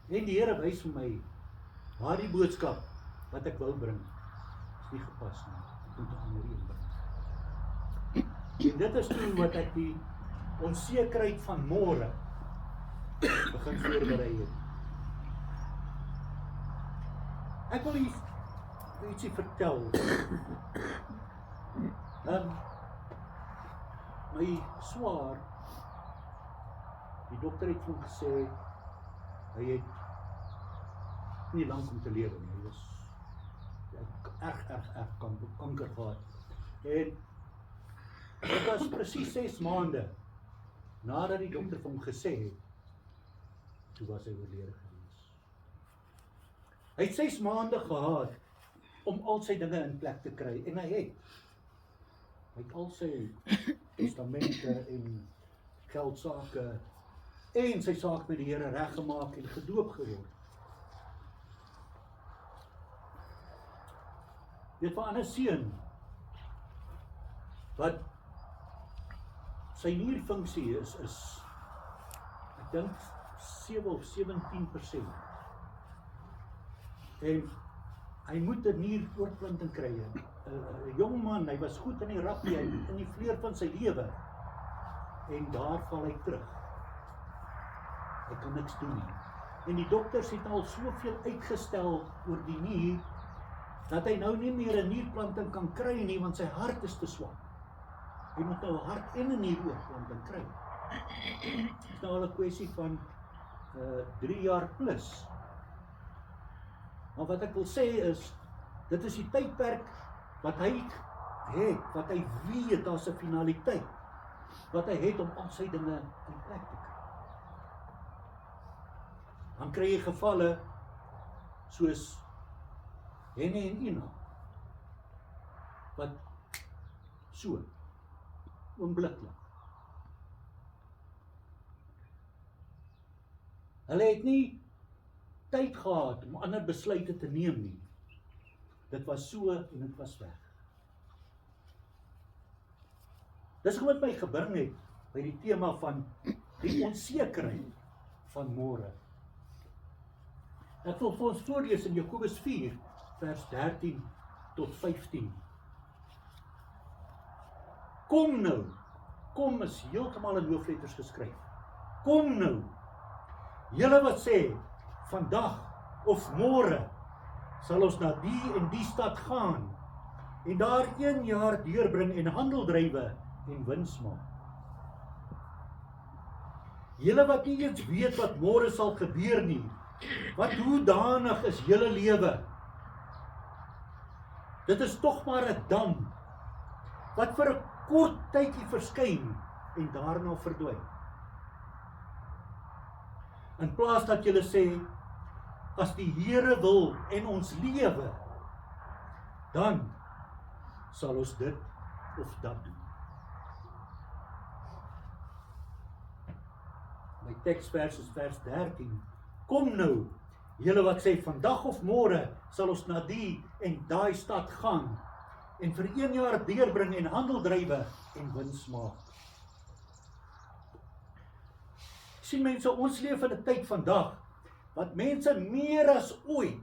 En die Here wys vir my, daardie boodskap wat ek wou bring, is nie gepas nie. Ek moet 'n ander een bring. En dit is toe wat ek die onsekerheid van môre begin voorberei het. Ek wil ietsie vertel. My swaar, die dokter het vir hom gesê, hy het nie lank om te lewe nie. Hy was erg kanker gehad. En dit was presies 6 maande nadat die dokter vir hom gesê het, toe was hy oorlede gewees. Hy het 6 maande gehad om al sy dinge in plek te kry, en hy het al sy testamente en geldsake en sy saak met die Here reggemaak en gedoop geword. Dit was 'n ander seun wat sy nierfunksie is ek dink 7 of 17%. En hy moet 'n nieroorplanting kry. 'n Jong man, hy was goed in die rugby, in die vleur van sy lewe. En daar val hy terug. Hy kan niks doen nie. En die dokters het al soveel uitgestel oor die nier, dat hy nou nie meer 'n nierplanting kan kry nie, want sy hart is te swak. Hy moet nou 'n hart en 'n nieroorplanting kry. Dit is nou al 'n kwessie van 3 jaar plus. Maar wat ek wil sê is, dit is die tydperk wat hy het, wat hy weet, daar's 'n finaliteit, wat hy het om al sy dinge in plek te kry. Dan kry jy gevalle soos Henne en Ina, wat so, onbliklik. Hulle het nie tyd gehad om ander besluite te neem nie. Dit was so en dit was weg. Dis wat my gebring het by die tema van die onsekerheid van môre. Ek wil vir ons voorlees in Jakobus 4, vers 13 tot 15. Kom nou, kom is heeltemal in hoofletters geskryf. Kom nou, julle wat sê, vandag of môre sal ons na die en die stad gaan en daar 1 jaar deurbring en handel drywe en wins maak. Julle wat nie eens weet wat môre sal gebeur nie, wat hoedanig is julle lewe? Dit is tog maar 'n dam wat vir 'n kort tydjie verskyn en daarna verdwyn. In plaas dat julle sê, as die Here wil en ons lewe, dan sal ons dit of dat doen. My teksvers is vers 13. Kom nou, julle wat sê, vandag of môre sal ons na die en daai stad gaan en vir 1 jaar deurbring en handel drywe en wins maak. Sien mense, ons leef in 'n tyd vandag wat mense meer as ooit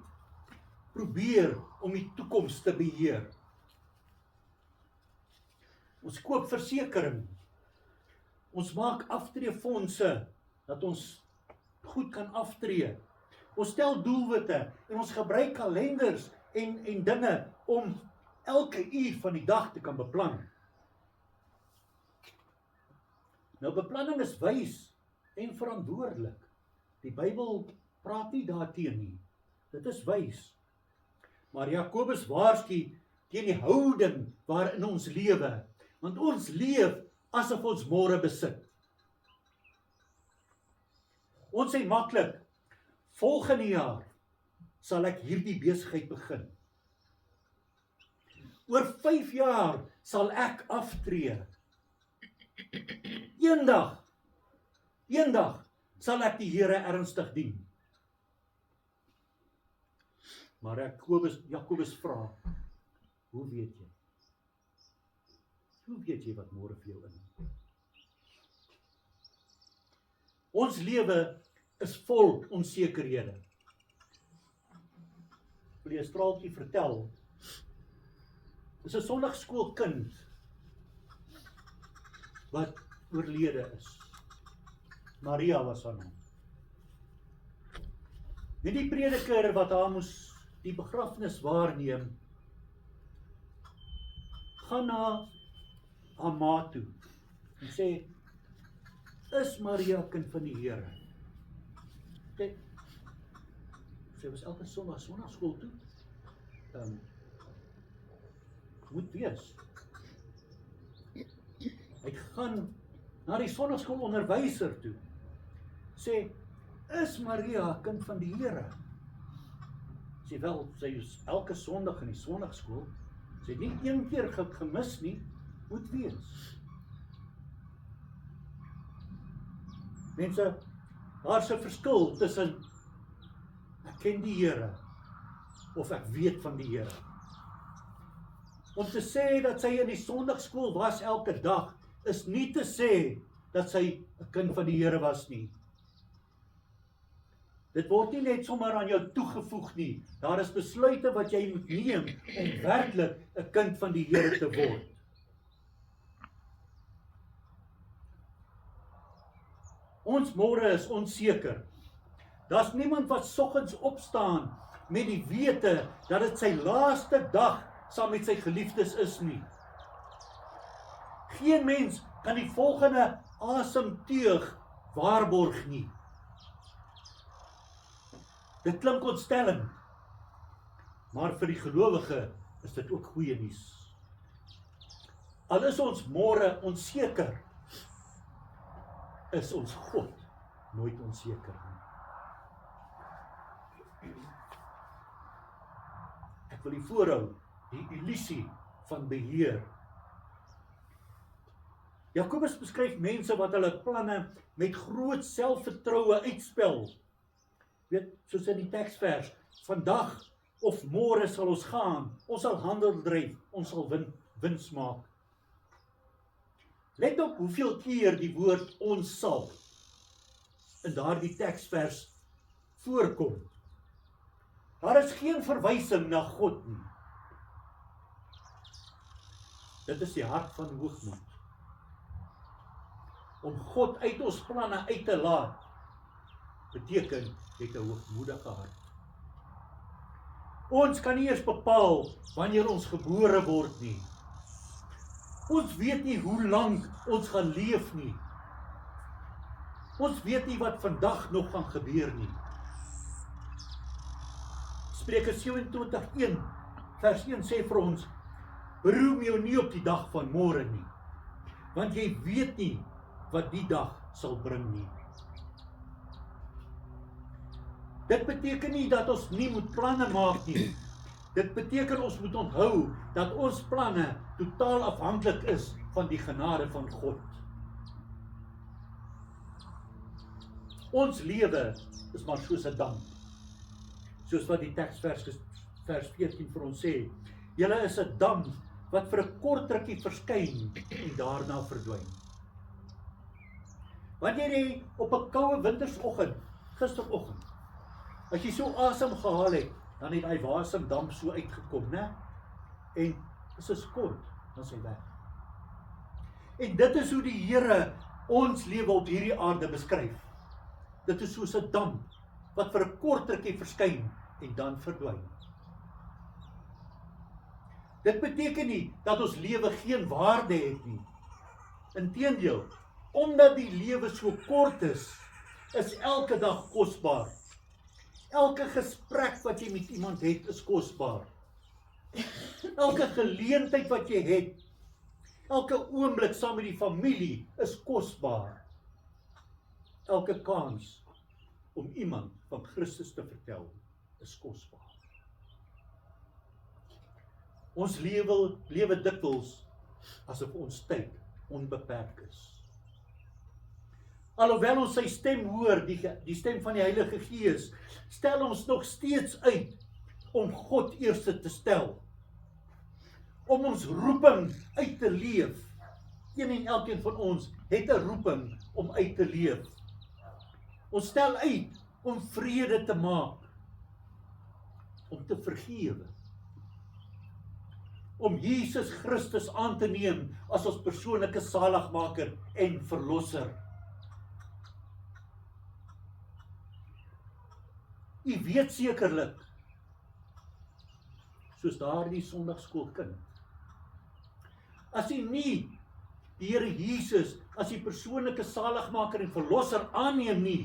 probeer om die toekoms te beheer. Ons koop versekering. Ons maak aftreefondse dat ons goed kan aftree. Ons stel doelwitte en ons gebruik kalenders en dinge om elke uur van die dag te kan beplan. Nou, beplanning is wys en verantwoordelik. Die Bybel praat nie daarteen nie. Dit is wys. Maar Jakobus waarsku teen die houding waarin ons lewe, want ons leef asof ons môre besit. Ons sê maklik, volgende jaar sal ek hierdie besigheid begin. Oor 5 jaar sal ek aftree. Eendag sal ek die Here ernstig dien. Maar Jakobus vra, hoe weet jy? Hoe weet jy wat môre vir jou inhou? Ons lewe is vol onsekerhede. Wil jy 'n straaltjie vertel? Dis 'n sonnaarskoolkind wat oorlede is. Maria was haar naam. En die prediker wat haar moes die begrafnis waarneem, gaan na haar ma toe en sê, is Maria kind van die Here? Sy was elke Sondag sonnaarskool toe. Moet wees. Hy gaan na die sonnaarskoolonderwyser toe. Sê, is Maria kind van die Here? Sê wel, sy is elke Sondag in die sonnaarskool. Sy het nie een keer gemis nie, moet wees. Mense, daar's 'n verskil tussen ek ken die Here of ek weet van die Here. Om te sê dat sy in die sonnaarskool was elke dag, is nie te sê dat sy 'n kind van die Here was nie. Dit word nie net sommer aan jou toegevoeg nie. Daar is besluite wat jy moet neem om werklik 'n kind van die Here te word. Ons môre is onseker. Daar's niemand wat soggens opstaan met die wete dat dit sy laaste dag saam met sy geliefdes is nie. Geen mens kan die volgende asemteug waarborg nie. Dit klink ontstellend, maar vir die gelowige is dit ook goeie nuus. Al is ons môre onseker, is ons God nooit onseker nie. Ek wil u voorhou, die illusie van beheer. Jakobus beskryf mense wat hulle planne met groot selfvertroue uitspel. Weet, soos in die teksvers, vandag of môre sal ons gaan, ons sal handel dryf, ons sal wins maak. Let op hoeveel keer die woord ons sal in daardie teksvers voorkom. Daar is geen verwysing na God nie. Dit is die hart van hoogmoed. Om God uit ons planne uit te laat, beteken het 'n hoogmoedige hart. Ons kan nie eers bepaal wanneer ons gebore word nie. Ons weet nie hoe lank ons gaan leef nie. Ons weet nie wat vandag nog gaan gebeur nie. Spreuke 27:1 vers 1 sê vir ons, beroem jou nie op die dag van môre nie, want jy weet nie wat die dag sal bring nie. Dit beteken nie dat ons nie moet planne maak nie. Dit beteken ons moet onthou dat ons planne totaal afhanklik is van die genade van God. Ons lewe is maar soos 'n dam. Soos wat die teksvers vers 14 vir ons sê. Julle is 'n dam wat vir 'n kort rukkie verskyn en daarna verdwyn. Wanneer jy op 'n koue wintersoggend, gisteroggend, as jy so asem gehaal het, dan het hy wasemdamp so uitgekom, né? En is 'n sekond, dan is hy weg. En dit is hoe die Here ons lewe op hierdie aarde beskryf. Dit is soos 'n damp wat vir 'n kort rukkie verskyn en dan verdwyn. Dit beteken nie dat ons lewe geen waarde het nie. Inteendeel, omdat die lewe so kort is elke dag kosbaar. Elke gesprek wat jy met iemand het, is kosbaar. Elke geleentheid wat jy het, elke oomblik saam met die familie is kosbaar. Elke kans om iemand van Christus te vertel, is kosbaar. Ons lewe dikwels asof ons tyd onbeperk is. Alhoewel ons sy stem hoor, die stem van die Heilige Gees, stel ons nog steeds uit om God eerste te stel. Om ons roeping uit te leef. Een en elkeen van ons het 'n roeping om uit te leef. Ons stel uit om vrede te maak, om te vergewe, om Jesus Christus aan te neem as ons persoonlike saligmaker en verlosser. U weet sekerlik, soos daardie sondagskoolkind, as u nie die Here Jesus as die persoonlike saligmaker en verlosser aanneem nie,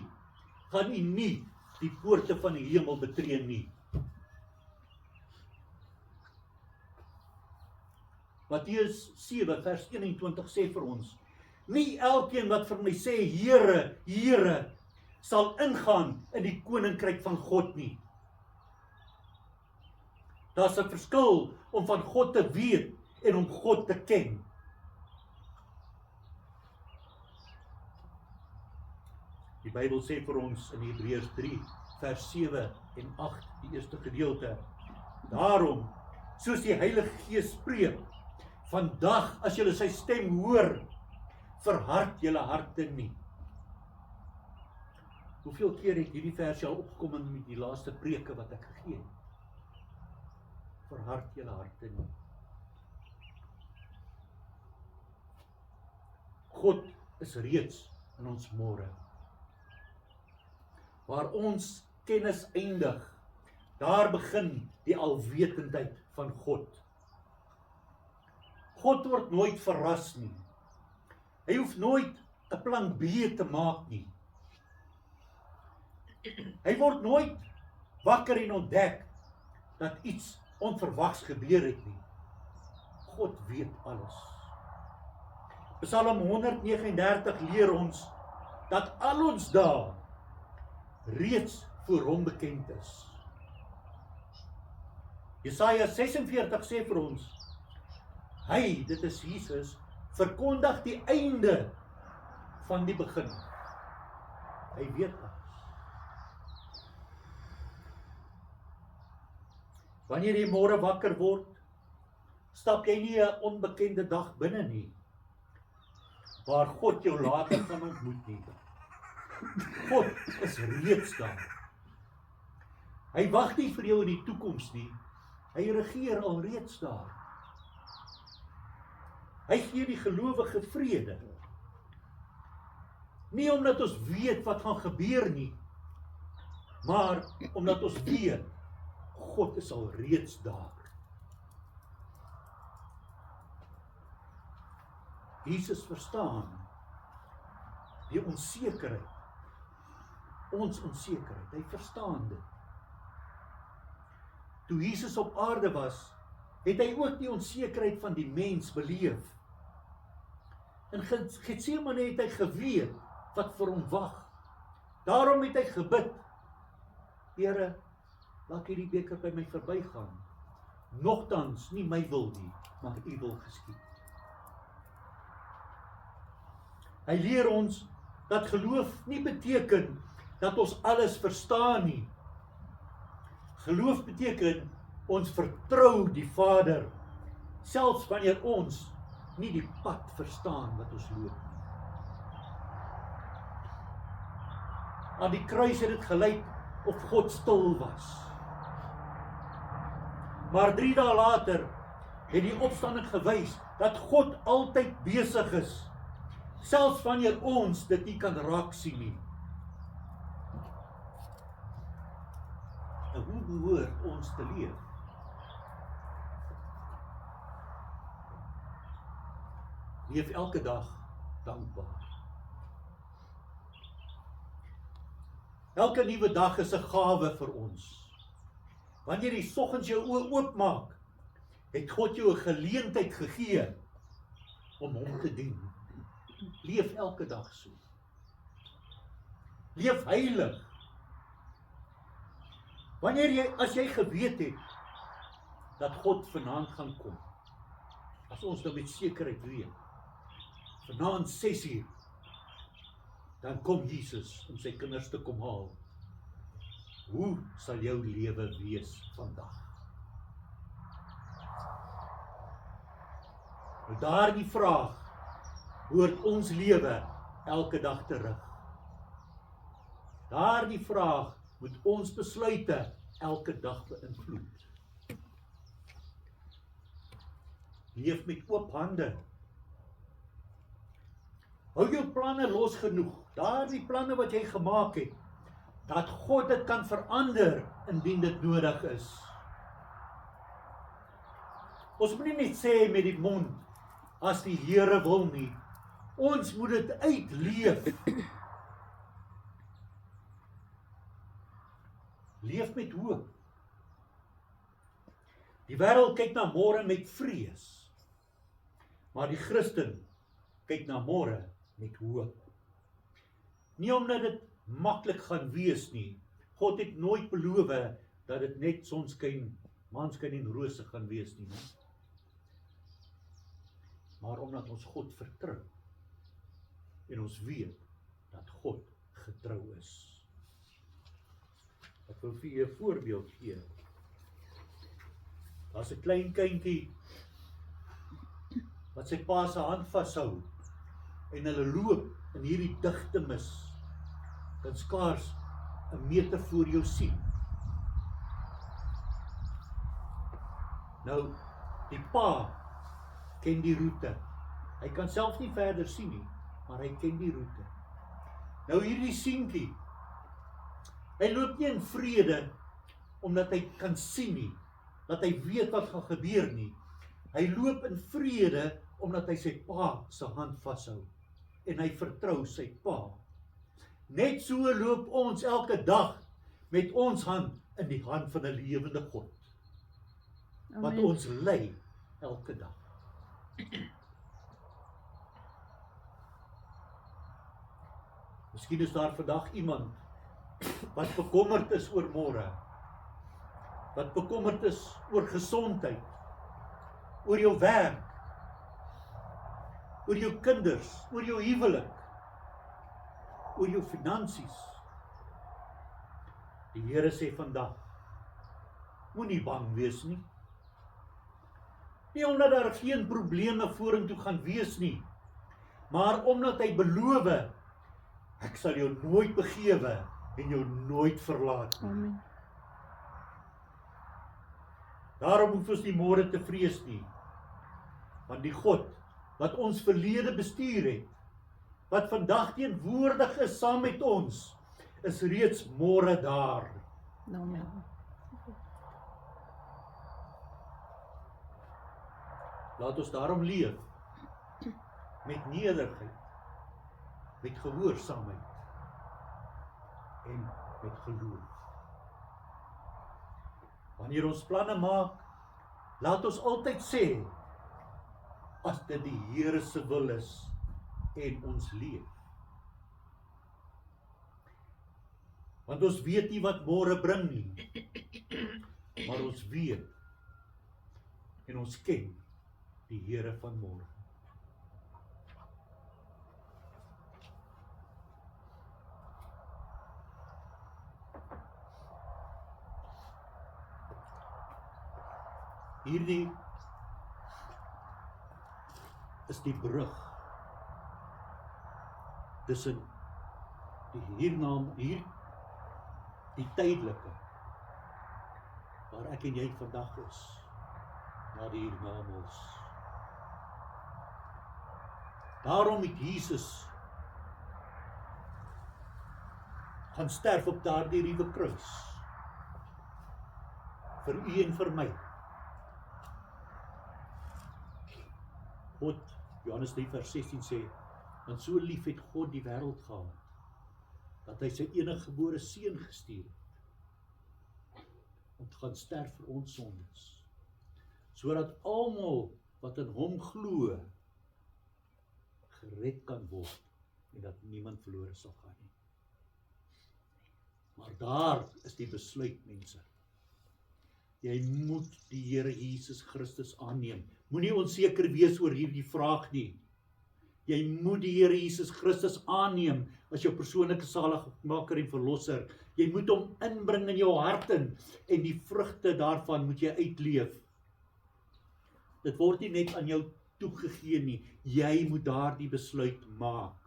gaan u nie die poorte van die hemel betree nie. Matteus 7 vers 21 sê vir ons, nie elkeen wat vir my sê, Here, Here, sal ingaan in die koninkryk van God nie. Daar's 'n verskil om van God te weet en om God te ken. Die Bybel sê vir ons in Hebreërs 3 vers 7 en 8, die eerste gedeelte, daarom, soos die Heilige Gees spreek, vandag as julle sy stem hoor, verhard julle harte nie. Hoeveel keer het hierdie vers al opgekom in die laaste preke wat ek gegee het? Verhard julle harte nie. God is reeds in ons môre. Waar ons kennis eindig, daar begin die alwetendheid van God. God word nooit verras nie. Hy hoef nooit 'n plan B te maak nie. Hy word nooit wakker en ontdek dat iets onverwags gebeur het nie. God weet alles. Psalm 139 leer ons dat al ons dae reeds voor hom bekend is. Jesaja 46 sê vir ons, hy, dit is Jesus, verkondig die einde van die begin. Hy weet alles. Wanneer jy môre wakker word, stap jy nie 'n onbekende dag binne nie, waar God jou later gaan ontmoet nie. God is reeds daar. Hy wag nie vir jou in die toekoms nie. Hy regeer al reeds daar. Hy gee die gelowige vrede. Nie omdat ons weet wat gaan gebeur nie, maar omdat ons weet, God is al reeds daar. Jesus verstaan die onsekerheid, ons onsekerheid, hy verstaan dit. Toe Jesus op aarde was, het hy ook die onsekerheid van die mens beleef. In Getsemane het hy geweet wat vir hom wag. Daarom het hy gebid, Here, laat hierdie beker by my verbygaan. Nogtans nie my wil nie, maar u wil geskied. Hy leer ons dat geloof nie beteken dat ons alles verstaan nie. Geloof beteken ons vertrou die Vader, selfs wanneer ons nie die pad verstaan wat ons loop nie. Aan die kruis het dit gelyk of God stil was. Maar 3 dae later het die opstanding gewys dat God altyd besig is, selfs wanneer ons dit nie kan raak sien nie. En hoe behoort ons te leef? Leef elke dag dankbaar. Elke nuwe dag is 'n gawe vir ons. Wanneer jy soggens jou oë oopmaak, het God jou 'n geleentheid gegee om hom te dien. Leef elke dag so. Leef heilig. As jy geweet het dat God vanaand gaan kom, as ons nou met sekerheid weet, vanaand 6:00, dan kom Jesus om sy kinders te kom haal. Hoe sal jou lewe wees vandag? Nou daardie vraag hoort ons lewe elke dag terug. Daardie vraag moet ons besluite elke dag beïnvloed. Leef met oop hande. Hou jou planne los genoeg, daardie planne wat jy gemaak het, dat God dit kan verander indien dit nodig is. Ons moet nie net sê met die mond, as die Here wil nie. Ons moet dit uitleef. Leef met hoop. Die wêreld kyk na môre met vrees. Maar die Christen kyk na môre met hoop. Nie omdat dit maklik gaan wees nie. God het nooit beloof dat dit net sonskyn, maanskyn en rose gaan wees nie. Maar omdat ons God vertrou en ons weet dat God getrou is. Ek wil vir julle 'n voorbeeld gee. Daar's 'n klein kindjie wat sy pa se hand vashou en hulle loop in hierdie digte mis. Kan skaars 'n meter voor jou sien. Nou, die pa ken die roete. Hy kan self nie verder sien nie, maar hy ken die roete. Nou hierdie seentjie, hy loop nie in vrede omdat hy kan sien nie, dat hy weet wat gaan gebeur nie. Hy loop in vrede omdat hy sy pa se hand vashou en hy vertrou sy pa. Net so loop ons elke dag met ons hand in die hand van 'n lewende God. Wat ons lei elke dag. Miskien is daar vandag iemand wat bekommerd is oor môre. Wat bekommerd is oor gesondheid, oor jou werk, oor jou kinders, oor jou huwelik, oor jou finansies. Die Here sê vandag, moenie bang wees nie. Nie omdat daar geen probleme vorentoe gaan wees nie, maar omdat hy beloof, ek sal jou nooit begewe en jou nooit verlaat nie. Amen. Daarom hoef ons nie môre te vrees nie, want die God wat ons verlede bestuur het, wat vandag teenwoordig is saam met ons, is reeds môre daar. Amen. Laat ons daarom leef met nederigheid, met gehoorsaamheid en met geloof. Wanneer ons planne maak, laat ons altyd sê, as dit die Here se wil is en ons leef. Want ons weet nie wat môre bring nie, maar ons weet en ons ken die Here van môre. Hierdie is die brug tussen die die tydelike, waar ek en jy vandag is, na die hiernamaals. Daarom het Jesus gaan sterf op daardie ruwe kruis, vir u en vir my. God, Johannes 3 vers 16 sê, want so lief het God die wêreld gehad, dat hy sy eniggebore seun gestuur het, om te gaan sterf vir ons sondes, sodat almal wat in hom glo, gered kan word, en dat niemand verlore sal gaan nie. Maar daar is die besluit, mense. Jy moet die Here Jesus Christus aanneem. Moenie onseker wees oor hierdie vraag nie. Jy moet die Here Jesus Christus aanneem as jou persoonlike saligmaker en verlosser. Jy moet hom inbring in jou hart in, en die vrugte daarvan moet jy uitleef. Dit word nie net aan jou toegegee nie. Jy moet daardie besluit maak.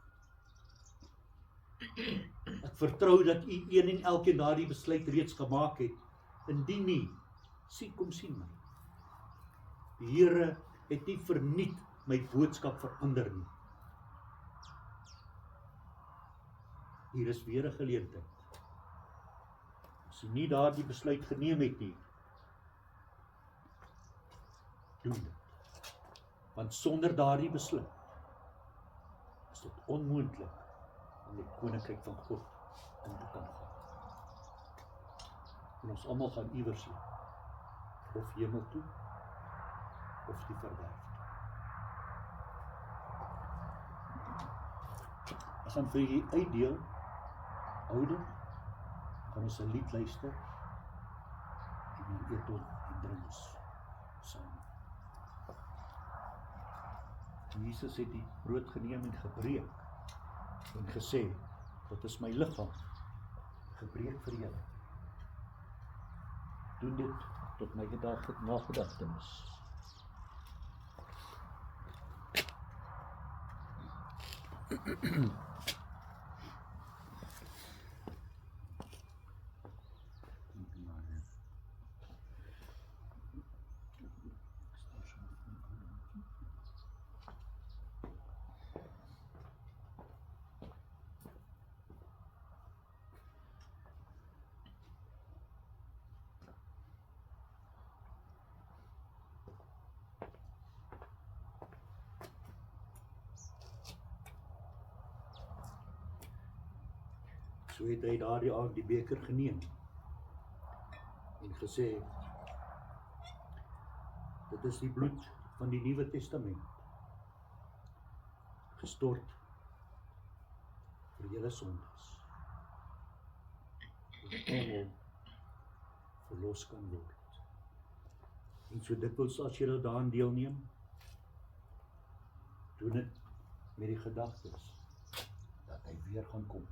Ek vertrou dat u een en elkeen daardie besluit reeds gemaak het. Indien nie, kom sien my. Die Here het nie verniet my boodskap verander nie. Hier is weer 'n geleentheid. As u nie daardie besluit geneem het nie, doen dit. Want sonder daardie besluit is dit onmoontlik om die koninkryk van God in te kan gaan. En ons almal gaan iewers heen, of hemel toe, of die verderf toe. Ons gaan vir julle uitdeel, ouder, gaan ons 'n lied luister, en dan eet ons en drink ons saam. Jesus het die brood geneem en gebreek, en gesê, dit is my liggaam, gebreek vir julle. Doen dit tot my nagedagtenis. So het hy daardie aand die beker geneem en gesê, dit is die bloed van die Nuwe Testament, gestort vir julle sondes, dat almal verlos kan word. En so dikwels as julle daaraan deelneem, doen dit met die gedagtes dat hy weer gaan kom.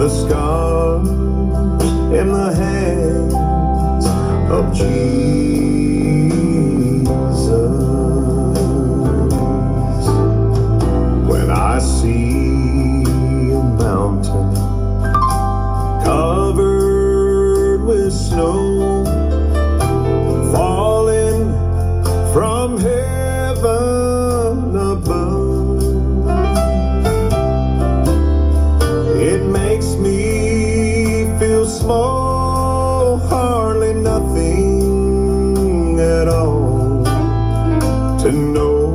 the scars in the hands of Jesus. When I see a mountain covered with snow falling from heaven above, it makes me feel small, hardly nothing at all, to know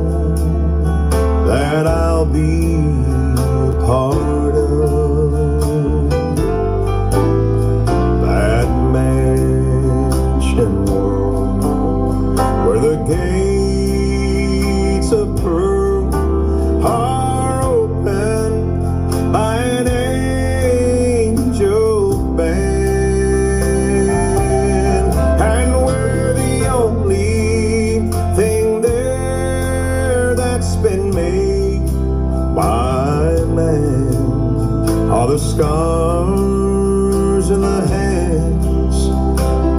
that I'll be a part of that mansion world where the gates of pearl are open by an angel band, and where the only thing there that's been made by man are the scars in the hands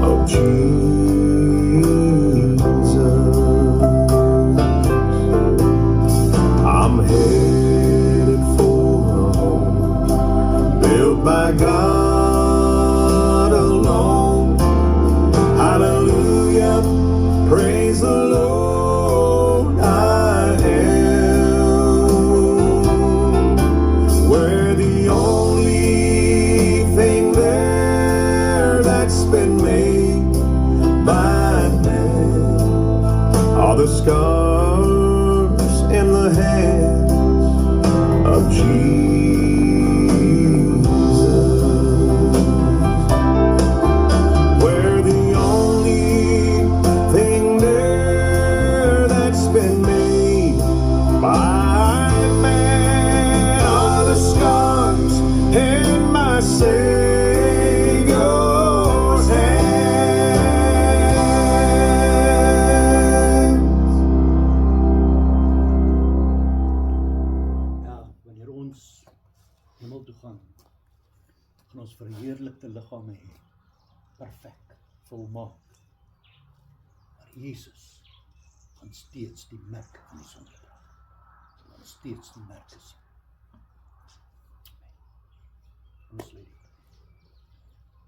of Jesus. I'm headed for a home built by God alone. Hallelujah, praise the Lord, I am where the only thing there that's been made by man are the scars in the hands of Jesus. Where the only thing there that's been made by man are the scars in my Savior's hand. Ja, wanneer ons hemel toe gaan ons verheerlikte liggame hê, perfek, volmaak. Maar Jesus gaan steeds die merk van die sonde dra. Gaan steeds die merke sien. Ons lê dit.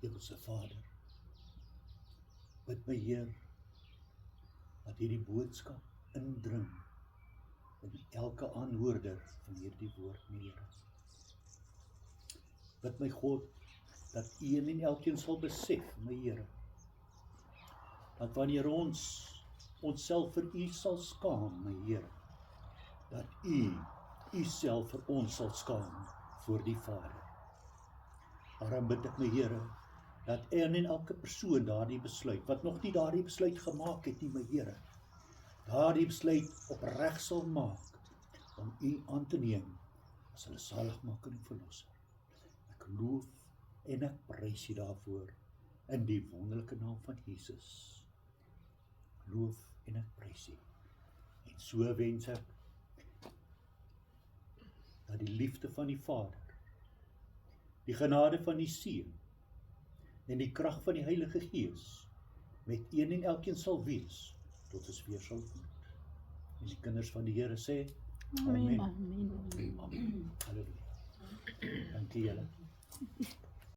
Hemelse Vader, bid my Heer, dat hierdie boodskap indring in elke aanhoorder van hierdie woord, my Here. Bid my God, dat een en elkeen sal besef, my Here, dat wanneer ons onsself vir U sal skaam, my Here, dat U self vir ons sal skaam voor die Vader. Daarom bid ek, my Here, dat een en elke persoon daardie besluit, wat nog nie daardie besluit gemaak het nie, my Here, daardie besluit opreg sal maak, om U aan te neem, as hulle saligmaker en verlosser. Ek loof en ek prys U daarvoor, in die wonderlike naam van Jesus. Loof en ek prys U. En so wens ek, dat die liefde van die Vader, die genade van die Seun, en die krag van die Heilige Gees, met een en elkeen sal wees, tot ons weer sal ontmoet. En die kinders van die Here sê, Amen. Amen. Halleluja. Dankie julle.